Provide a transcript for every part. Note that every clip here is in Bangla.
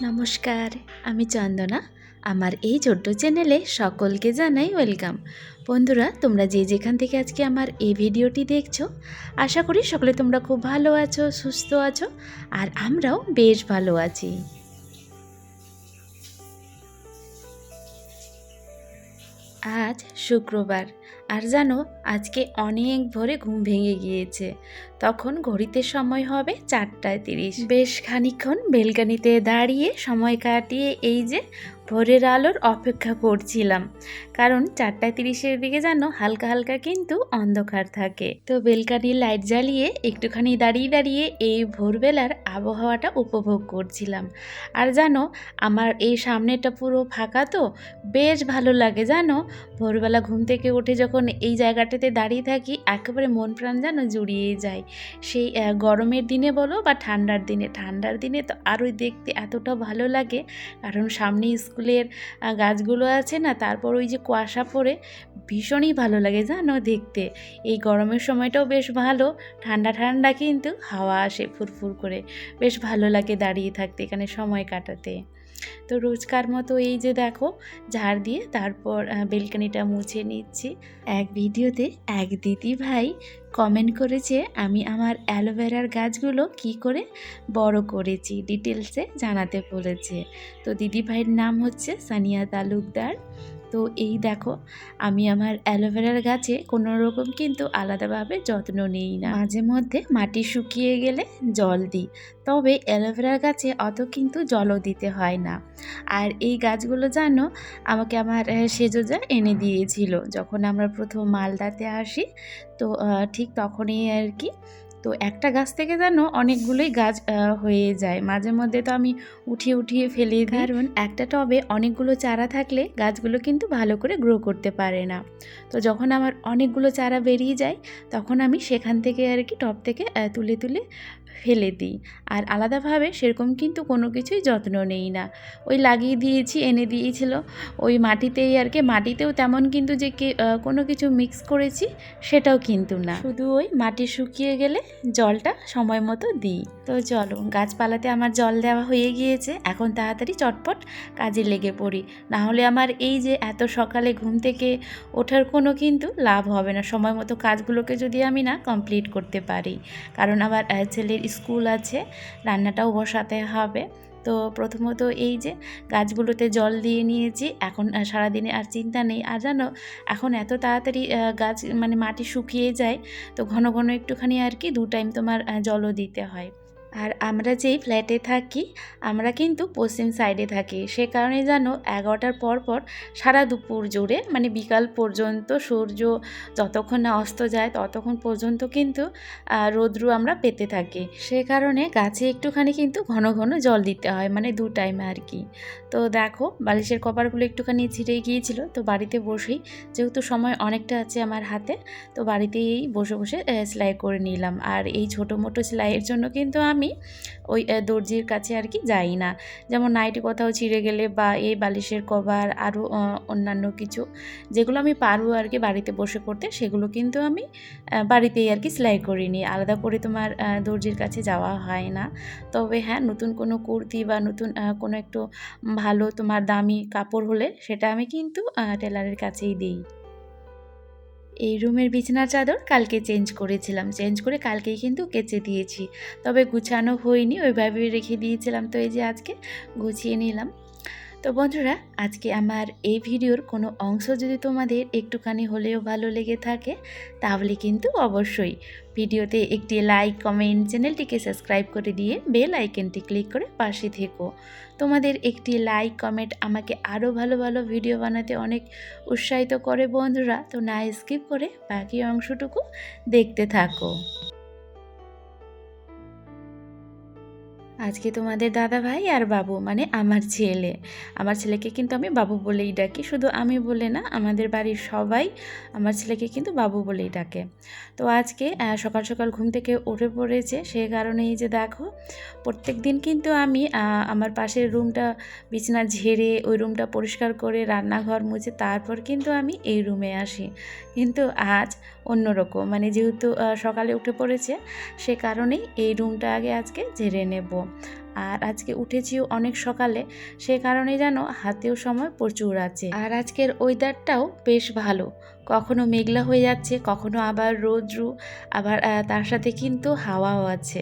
নমস্কার, আমি চন্দনা। আমার এই ছোট্ট চ্যানেলে সকলকে জানাই ওয়েলকাম। বন্ধুরা, তোমরা যে যেখান থেকে আজকে আমার এই ভিডিওটি দেখছো, আশা করি সকলে তোমরা খুব ভালো আছো, সুস্থ আছো, আর আমরাও বেশ ভালো আছি। আজ শুক্রবার, আর জানো আজকে অনেক ভোরে ঘুম ভেঙে গিয়েছে। তখন ঘড়িতে সময় হবে 4:30। বেশ খানিকক্ষণ বেলকানিতে দাঁড়িয়ে সময় কাটিয়ে এই যে ভোরের আলোর অপেক্ষা করছিলাম, কারণ 4:30-এর দিকে যেন হালকা হালকা কিন্তু অন্ধকার থাকে। তো বেলকানির লাইট জ্বালিয়ে একটুখানি দাঁড়িয়ে দাঁড়িয়ে এই ভোরবেলার আবহাওয়াটা উপভোগ করছিলাম। আর জানো আমার এই সামনেটা পুরো ফাঁকা, তো বেশ ভালো লাগে। জানো ভোরবেলা ঘুম থেকে উঠে যখন এই জায়গাটাতে দাঁড়িয়ে থাকি, একেবারে মন প্রাণ যেন জুড়িয়ে যায়। সেই গরমের দিনে বলো বা ঠান্ডার দিনে তো আরোই দেখতে এতটা ভালো লাগে, কারণ সামনে স্কুলের গাছগুলো আছে না, তারপর ওই যে কুয়াশা পড়ে ভীষণই ভালো লাগে জানো দেখতে। এই গরমের সময়টাও বেশ ভালো, ঠান্ডা ঠান্ডা কিন্তু হাওয়া আসে ফুরফুর করে, বেশ ভালো লাগে দাঁড়িয়ে থাকতে, এখানে সময় কাটাতে। তো রোজকার মতো এই যে দেখো ঝাড় দিয়ে তারপর বেলকানিটা মুছে নিচ্ছি। এক ভিডিওতে এক দিদি ভাই কমেন্ট করেছে আমি আমার অ্যালোভেরার গাছগুলো কি করে বড় করেছি, ডিটেলসে জানাতে বলেছে। তো দিদি ভাইয়ের নাম হচ্ছে সানিয়া তালুকদার। তো এই দেখো আমি আমার অ্যালোভেরার গাছে কোনো রকম কিন্তু আলাদাভাবে যত্ন নিই না, মাঝে মধ্যে মাটি শুকিয়ে গেলে জল দিই, তবে অ্যালোভেরার গাছে অত কিন্তু জলও দিতে হয় না। আর এই গাছগুলো জানো আমাকে আমার সেজোজা এনে দিয়েছিল যখন আমরা প্রথম মালদাতে আসি। তো ঠিক তখনই আর কি। তো একটা গাছ থেকে যেন অনেকগুলোই গাছ হয়ে যায়, মাঝে মধ্যে তো আমি উঠিয়ে উঠিয়ে ফেলে দিই, কারণ একটা টবে অনেকগুলো চারা থাকলে গাছগুলো কিন্তু ভালো করে গ্রো করতে পারে না। তো যখন আমার অনেকগুলো চারা বেরিয়ে যায়, তখন আমি সেখান থেকে আর কি টব থেকে তুলে তুলে ফেলে দিই। আর আলাদাভাবে সেরকম কিন্তু কোনো কিছুই যত্ন নেই না, ওই লাগিয়ে দিয়েছি, এনে দিয়েছিল ওই মাটিতেই আর কি। মাটিতেও তেমন কিন্তু যে কোনো কিছু মিক্স করেছি সেটাও কিন্তু না, শুধু ওই মাটি শুকিয়ে গেলে জলটা সময় মতো দিই। তো চলো, গাছপালাতে আমার জল দেওয়া হয়ে গিয়েছে, এখন তাড়াতাড়ি চটপট কাজে লেগে পড়ি, না হলে আমার এই যে এত সকালে ঘুম থেকে ওঠার কোনো কিন্তু লাভ হবে না সময় মতো কাজগুলোকে যদি আমি না কমপ্লিট করতে পারি, কারণ আমার ছেলের স্কুল আছে, রান্নাটাও বসাতে হবে। তো প্রথমত এই যে গাছগুলোতে জল দিয়ে নিয়েছি, এখন সারাদিনে আর চিন্তা নেই। আর জানো এখন এত তাড়াতাড়ি গাছ মানে মাটি শুকিয়ে যায়, তো ঘন ঘন একটুখানি আর কি 2 টাইম তোমার জলও দিতে হয়। আর আমরা যেই ফ্ল্যাটে থাকি, আমরা কিন্তু পশ্চিম সাইডে থাকি, সে কারণে জানো 11টার পর পর সারা দুপুর জুড়ে মানে বিকাল পর্যন্ত সূর্য যতক্ষণ না অস্ত যায় ততক্ষণ পর্যন্ত কিন্তু রৌদ্র আমরা পেতে থাকি। সে কারণে গাছে একটুখানি কিন্তু ঘন ঘন জল দিতে হয়, মানে 2 টাইম আর কি। তো দেখো বালিশের কভারগুলো একটুখানি ছিঁড়ে গিয়েছিল, তো বাড়িতে বসেই যেহেতু সময় অনেকটা আছে আমার হাতে, তো বাড়িতেই বসে বসে সেলাই করে নিলাম। আর এই ছোটো মোটো সেলাইয়ের জন্য কিন্তু আমি ওই দর্জির কাছে আর কি যাই না। যেমন নাইটি কোথাও ছিঁড়ে গেলে বা এই বালিশের কভার আরও অন্যান্য কিছু যেগুলো আমি পারবো আর কি বাড়িতে বসে করতে, সেগুলো কিন্তু আমি বাড়িতেই আর কি সেলাই করে নিই, আলাদা করে তোমার দর্জির কাছে যাওয়া হয় না। তবে হ্যাঁ, নতুন কোনো কুর্তি বা নতুন কোনো একটু ভালো তোমার দামি কাপড় হলে সেটা আমি কিন্তু টেলারের কাছেই দিই। এই রুমের বিছানার চাদর কালকে চেঞ্জ করেছিলাম, চেঞ্জ করে কালকেই কিন্তু কেচে দিয়েছি, তবে গুছানো হয়নি, ওইভাবেই রেখে দিয়েছিলাম। তো এই যে আজকে গুছিয়ে নিলাম। তো বন্ধুরা, আজকে আমার এই ভিডিওর কোনো অংশ যদি তোমাদের একটুখানি হলেও ভালো লেগে থাকে, তাহলে কিন্তু অবশ্যই ভিডিওতে একটি লাইক, কমেন্ট, চ্যানেলটিকে সাবস্ক্রাইব করে দিয়ে বেল আইকনটি ক্লিক করে পাশে থেকো। তোমাদের একটি লাইক, কমেন্ট আমাকে আরও ভালো ভালো ভিডিও বানাতে অনেক উৎসাহিত করে বন্ধুরা। তো না স্কিপ করে বাকি অংশটুকু দেখতে থাকো। আজকে তোমাদের দাদা ভাই আর বাবু মানে আমার ছেলেকে কিন্তু আমি বাবু বলেই ডাকি, শুধু আমি বলে না, আমাদের বাড়ির সবাই আমার ছেলেকে কিন্তু বাবু বলেই ডাকে। তো আজকে সকাল সকাল ঘুম থেকে উঠে পড়েছে, সে কারণে এই যে দেখো প্রত্যেক দিন কিন্তু আমি আমার পাশের রুমটা বিছানা ঝেড়ে ওই রুমটা পরিষ্কার করে রান্নাঘর মুছে তারপর কিন্তু আমি এই রুমে আসি, কিন্তু আজ অন্যরকম, মানে যেহেতু সকালে উঠে পড়েছে, সে কারণেই এই রুমটা আগে আজকে ঝেড়ে নেব। আর আজকে উঠেছিও অনেক সকালে, সে কারণে যেন হাতেও সময় প্রচুর আছে। আর আজকের ওয়েদারটাও বেশ ভালো, কখনো মেঘলা হয়ে যাচ্ছে, কখনো আবার রৌদ্রু, আবার তার সাথে কিন্তু হাওয়াও আছে।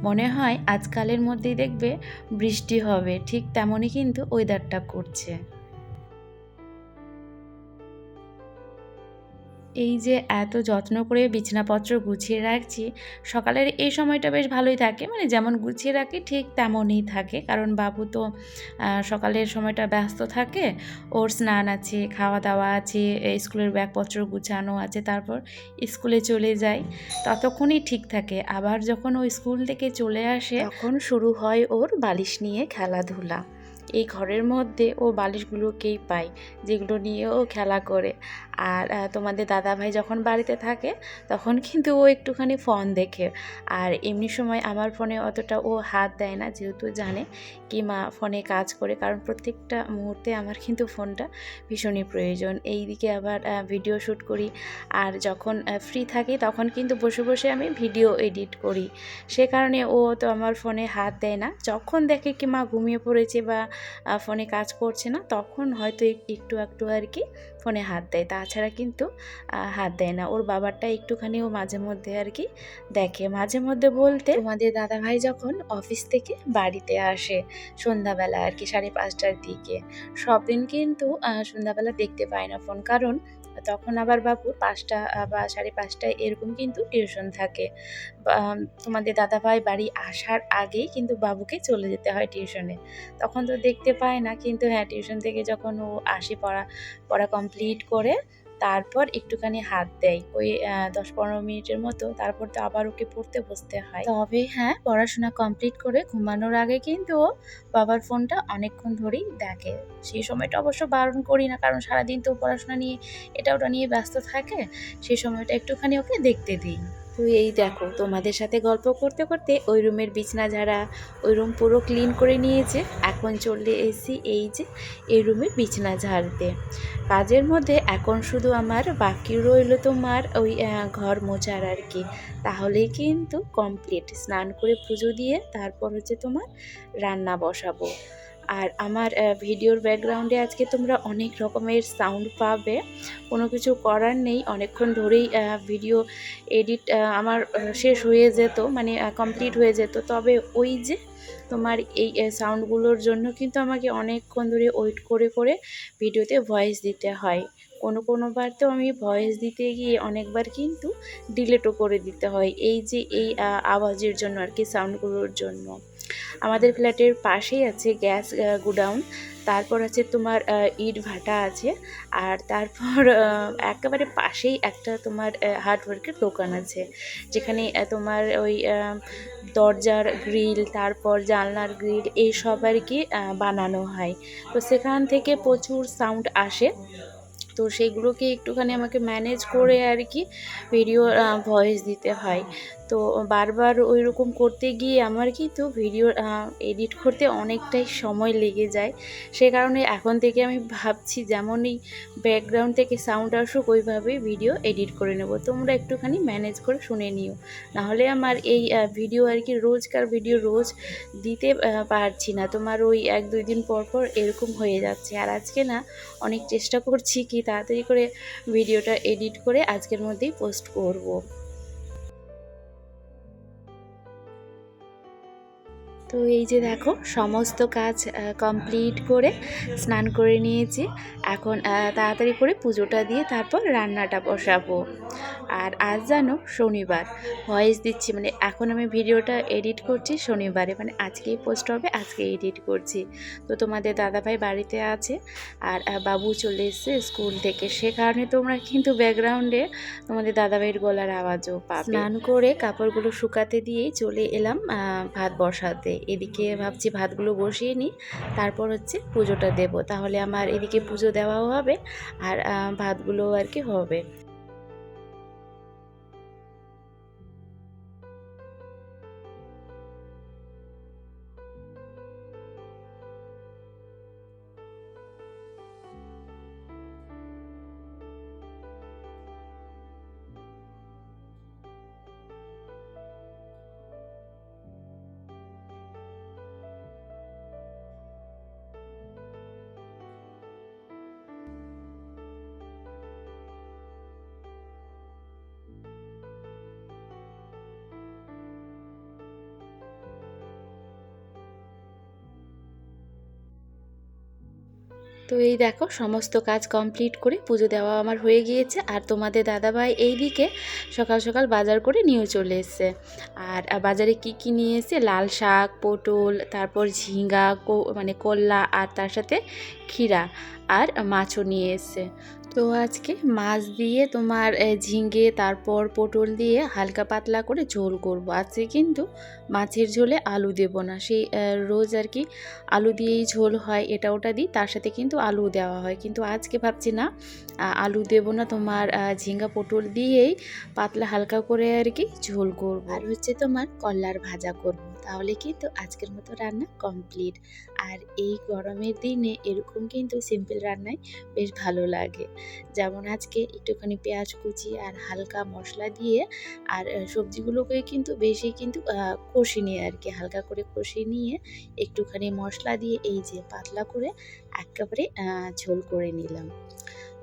মনে হয় আজকালের মধ্যেই দেখবে বৃষ্টি হবে, ঠিক তেমনই কিন্তু ওয়েদারটা করছে। এই যে এত যত্ন করে বিছানাপত্র গুছিয়ে রাখছি, সকালের এই সময়টা বেশ ভালোই থাকে, মানে যেমন গুছিয়ে রাখি ঠিক তেমনই থাকে, কারণ বাবু তো সকালের সময়টা ব্যস্ত থাকে, ওর স্নান আছে, খাওয়া দাওয়া আছে, স্কুলের ব্যাগপত্র গুছানো আছে, তারপর স্কুলে চলে যায়, ততক্ষণই ঠিক থাকে। আবার যখন ও স্কুল থেকে চলে আসে তখন শুরু হয় ওর বালিশ নিয়ে খেলাধুলা। এই ঘরের মধ্যে ও বালিশগুলোকেই পায় যেগুলো নিয়ে ও খেলা করে। আর তোমাদের দাদাভাই যখন বাড়িতে থাকে তখন কিন্তু ও একটুখানি ফোন দেখে, আর এমনি সময় আমার ফোনে অতটা ও হাত দেয় না, যেহেতু জানে কি মা ফোনে কাজ করে, কারণ প্রত্যেকটা মুহূর্তে আমার কিন্তু ফোনটা ভীষণই প্রয়োজন। এই দিকে আবার ভিডিও শ্যুট করি, আর যখন ফ্রি থাকি তখন কিন্তু বসে বসে আমি ভিডিও এডিট করি, সে কারণে ও তো আমার ফোনে হাত দেয় না। যখন দেখে কি মা ঘুমিয়ে পড়েছে বা ফোনে কাজ করছে না, তখন হয়তো একটু একটু আর কি ফোনে হাত দেয়, তাছাড়া কিন্তু হাত দেয় না। ওর বাবারটা একটুখানি ও মাঝে মধ্যে আর কি দেখে, মাঝে মধ্যে বলতে তোমাদের দাদাভাই যখন অফিস থেকে বাড়িতে আসে সন্ধ্যাবেলা আর কি 5:30টার দিকে, সব দিন কিন্তু সন্ধ্যাবেলা দেখতে পায় না ফোন, কারণ তখন আবার বাবুর 5টা বা 5:30টায় এরকম কিন্তু টিউশন থাকে। তোমাদের দাদাভাই বাড়ি আসার আগেই কিন্তু বাবুকে চলে যেতে হয় টিউশনে, তখন তো দেখতে পায় না। কিন্তু হ্যাঁ, টিউশন থেকে যখন ও আসে পড়া কমপ্লিট করে তারপর একটুখানি হাত দেয়, ওই 10-15 মিনিটের মতো, তারপর তো আবার ওকে পড়তে বসতে হয়। তবে হ্যাঁ, পড়াশোনা কমপ্লিট করে ঘুমানোর আগে কিন্তু ও বাবার ফোনটা অনেকক্ষণ ধরেই দেখে। সেই সময়টা অবশ্য বারণ করি না, কারণ সারাদিন তো পড়াশোনা নিয়ে এটা ওটা নিয়ে ব্যস্ত থাকে, সেই সময়টা একটুখানি ওকে দেখতে দিই। তো এই দেখো, তোমাদের সাথে গল্প করতে করতে ওই রুমের বিছনা ঝাড়া, ওই রুম পুরো ক্লিন করে নিয়েছে। এখন চলে এসেছি এই যে এই রুমের বিছনা ঝাড়তে। কাজের মধ্যে এখন শুধু আমার বাকি রইল তোমার ওই ঘর মোছার আর কি, তাহলেই কিন্তু কমপ্লিট। স্নান করে পুজো দিয়ে তারপর হচ্ছে তোমার রান্না বসাবো। আর আমার ভিডিওর ব্যাকগ্রাউন্ডে আজকে তোমরা অনেক রকমের সাউন্ড পাবে, কোনো কিছু করার নেই। অনেকক্ষণ ধরেই ভিডিও এডিট আমার শেষ হয়ে যেত, মানে কমপ্লিট হয়ে যেত, তবে ওই যে তোমার এই সাউন্ডগুলোর জন্য কিন্তু আমাকে অনেকক্ষণ ধরে ওয়েট করে করে ভিডিওতে ভয়েস দিতে হয়। কোনোবার তো আমি ভয়েস দিতে গিয়ে অনেকবার কিন্তু ডিলেটও করে দিতে হয়, এই যে এই আওয়াজের জন্য আর কি, সাউন্ডগুলোর জন্য। আমাদের ফ্ল্যাটের পাশেই আছে গ্যাস গোডাউন, তারপর আছে তোমার ইট ভাটা আছে, আর তারপর একেবারে পাশেই একটা তোমার হার্ডওয়্যারের দোকান আছে, যেখানে তোমার ওই দরজার গ্রিল, তারপর জানলার গ্রিল, এইসব আর কি বানানো হয়। তো সেখান থেকে প্রচুর সাউন্ড আসে, তো সেইগুলোকে একটুখানি আমাকে ম্যানেজ করে আর কি ভিডিও ভয়েস দিতে হয়। তো বারবার ওই রকম করতে গিয়ে আমার কিন্তু ভিডিও এডিট করতে অনেকটাই সময় লেগে যায়, সে কারণে এখন থেকে আমি ভাবছি যেমনই ব্যাকগ্রাউন্ড থেকে সাউন্ড আসুক ওইভাবেই ভিডিও এডিট করে নেব। তোমরা একটুখানি ম্যানেজ করে শুনে নিও, নাহলে আমার এই ভিডিও আর কি রোজকার ভিডিও রোজ দিতে পারছি না, তোমার ওই 1-2 দিন পর পর এরকম হয়ে যাচ্ছে। আর আজকে না অনেক চেষ্টা করছি কি তাড়াতাড়ি করে ভিডিওটা এডিট করে আজকের মধ্যেই পোস্ট করব। তো এই যে দেখো, সমস্ত কাজ কমপ্লিট করে স্নান করে নিয়েছি। এখন তাড়াতাড়ি করে পুজোটা দিয়ে তারপর রান্নাটা বসাবো। আর আজ জানো শনিবার, ভয়েস দিচ্ছি, মানে এখন আমি ভিডিওটা এডিট করছি শনিবারে, মানে আজকেই পোস্ট হবে, আজকে এডিট করছি। তো তোমাদের দাদাভাই বাড়িতে আছে, আর বাবু চলে এসছে স্কুল থেকে, সে কারণে তোমরা কিন্তু ব্যাকগ্রাউন্ডে তোমাদের দাদাভাইয়ের গলার আওয়াজও পাবে। স্নান করে কাপড়গুলো শুকাতে দিয়েই চলে এলাম ভাত বসাতে। এদিকে ভাবছি ভাতগুলো বসিয়ে নিই, তারপর হচ্ছে পুজোটা দেব, তাহলে আমার এদিকে পুজো দেওয়াও হবে আর ভাতগুলো আর কি হবে। তো এই দেখো সমস্ত কাজ কমপ্লিট করে পুজো দেওয়া আমার হয়ে গিয়েছে। আর তোমাদের দাদাভাই এইদিকে সকাল সকাল বাজার করে নিয়ে চলে এসছে। আর বাজারে কি কি নিয়ে এসে, লাল শাক, পটল, তারপর ঝিঙ্গা, মানে করলা, আর তার সাথে ক্ষীরা আর মাছও নিয়ে এসছে। তো আজকে মাছ দিয়ে তোমার ঝিঙ্গে তারপর পটল দিয়ে হালকা পাতলা করে ঝোল করব। আজকে কিন্তু মাছের ঝোলে আলু দেব না, সেই রোজ আর কি আলু দিয়েই ঝোল হয়, এটা ওটা দিই, তার সাথে কিন্তু আলু দেওয়া হয়। কিন্তু আজকে ভাবছি না, আলু দেব না, তোমার ঝিঙ্গা পটল দিয়েই পাতলা হালকা করে আর কি ঝোল করব। আর হচ্ছে তোমার কলার ভাজা করব। তাহলে কিন্তু আজকের মতো রান্না কমপ্লিট। আর এই গরমের দিনে এরকম কিন্তু সিম্পল রান্নাই বেশ ভালো লাগে। যেমন আজকে একটুখানি পেঁয়াজ কুচি আর হালকা মশলা দিয়ে আর সবজিগুলোকে কিন্তু বেশি কিন্তু কষি নিয়ে আর কি, হালকা করে কষি নিয়ে একটুখানি মশলা দিয়ে এই যে পাতলা করে একেবারে ঝোল করে নিলাম।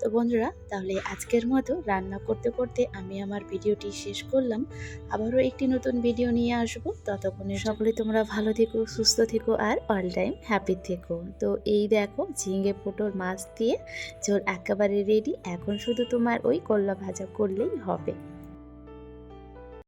তো বন্ধুরা, তাহলে আজকের মতো রান্না করতে করতে আমি আমার ভিডিওটি শেষ করলাম। আবারও একটি নতুন ভিডিও নিয়ে আসবো। ততক্ষণে সকলে তোমরা ভালো থেকো, সুস্থ থেকো আর অল টাইম হ্যাপি থেকো। তো এই দেখো ঝিঙে পটল মাছ দিয়ে ঝোল একেবারে রেডি। এখন শুধু তোমার ওই করলা ভাজা করলেই হবে।